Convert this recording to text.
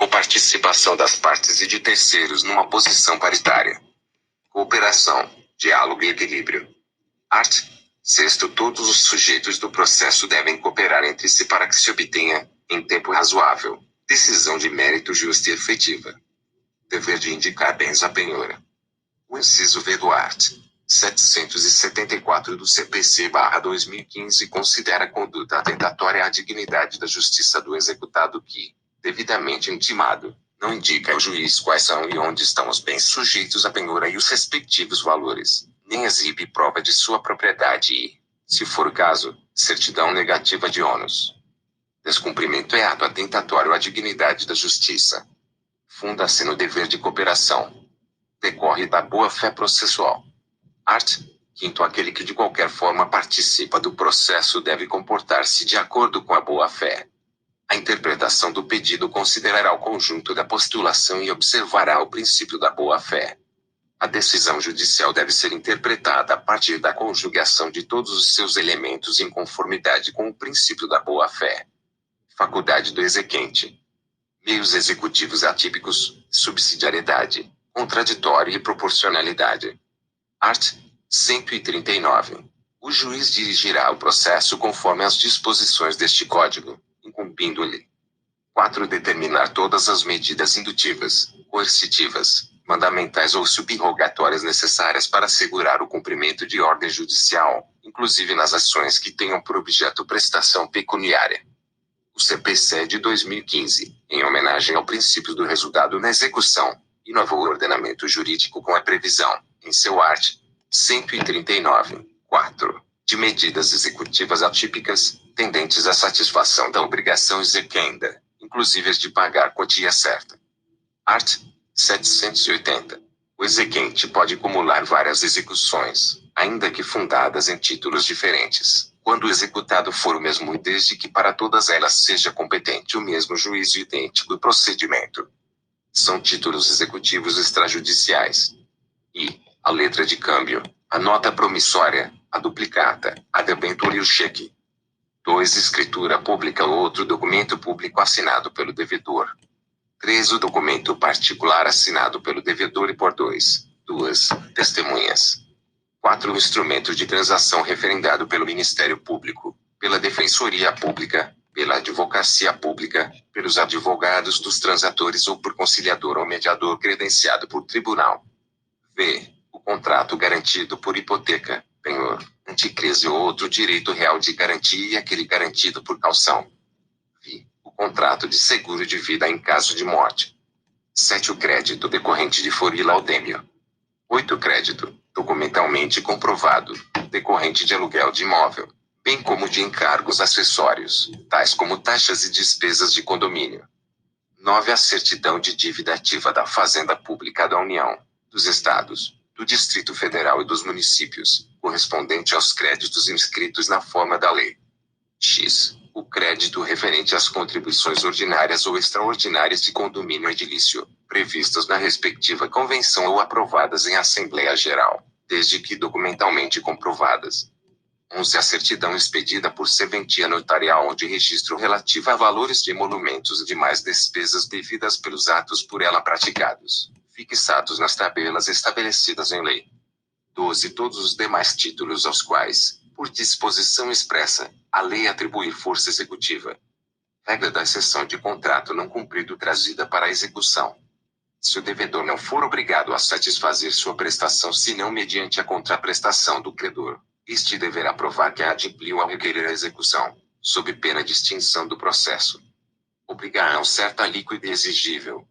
com participação das partes e de terceiros numa posição paritária. Cooperação, diálogo e equilíbrio. Art. 6. Todos os sujeitos do processo devem cooperar entre si para que se obtenha, em tempo razoável, decisão de mérito justa e efetiva. Dever de indicar bens à penhora. O inciso V do art. 774 do CPC/2015 considera a conduta atentatória à dignidade da justiça do executado que, devidamente intimado, não indica ao juiz quais são e onde estão os bens sujeitos à penhora e os respectivos valores, nem exibe prova de sua propriedade e, se for o caso, certidão negativa de ônus. Descumprimento é ato atentatório à dignidade da justiça. Funda-se no dever de cooperação. Decorre da boa-fé processual. Art. 5. Aquele que de qualquer forma participa do processo deve comportar-se de acordo com a boa-fé. A interpretação do pedido considerará o conjunto da postulação e observará o princípio da boa-fé. A decisão judicial deve ser interpretada a partir da conjugação de todos os seus elementos em conformidade com o princípio da boa-fé. Faculdade do exequente. Meios executivos atípicos, subsidiariedade, contraditório e proporcionalidade. Art. 139. O juiz dirigirá o processo conforme as disposições deste Código, incumbindo-lhe: 4. Determinar todas as medidas indutivas, coercitivas, mandamentais ou subrogatórias necessárias para assegurar o cumprimento de ordem judicial, inclusive nas ações que tenham por objeto prestação pecuniária. O CPC de 2015, em homenagem ao princípio do resultado na execução, inovou o ordenamento jurídico com a previsão, em seu art. 139, 4, de medidas executivas atípicas, tendentes à satisfação da obrigação exequenda, inclusive as de pagar quantia certa. Art. 780. O exequente pode acumular várias execuções, ainda que fundadas em títulos diferentes, quando o executado for o mesmo e desde que para todas elas seja competente o mesmo juízo idêntico do procedimento. São títulos executivos extrajudiciais. E a letra de câmbio, a nota promissória, a duplicata, a debênture e o cheque. 2. Escritura pública ou outro documento público assinado pelo devedor. 3. O documento particular assinado pelo devedor e por duas testemunhas. 4. O instrumento de transação referendado pelo Ministério Público, pela Defensoria Pública, pela Advocacia Pública, pelos advogados dos transatores ou por conciliador ou mediador credenciado por tribunal. V. O contrato garantido por hipoteca, penhor, anticrise ou outro direito real de garantia e aquele garantido por caução. V. O contrato de seguro de vida em caso de morte. 7. O crédito decorrente de foro e laudêmio. 8. O crédito, documentalmente comprovado, decorrente de aluguel de imóvel, bem como de encargos acessórios, tais como taxas e despesas de condomínio. 9. A certidão de dívida ativa da Fazenda Pública da União, dos Estados, do Distrito Federal e dos municípios, correspondente aos créditos inscritos na forma da lei. X. O crédito referente às contribuições ordinárias ou extraordinárias de condomínio edilício, previstas na respectiva convenção ou aprovadas em Assembleia Geral, desde que documentalmente comprovadas. 11. A certidão expedida por serventia notarial ou de registro relativa a valores de emolumentos e demais despesas devidas pelos atos por ela praticados, fixados nas tabelas estabelecidas em lei. 12. Todos os demais títulos aos quais, por disposição expressa, a lei atribuir força executiva. Regra da exceção de contrato não cumprido trazida para a execução. Se o devedor não for obrigado a satisfazer sua prestação senão mediante a contraprestação do credor, este deverá provar que a adimpliu ao requerer a execução, sob pena de extinção do processo. Obrigarão certa líquida exigível,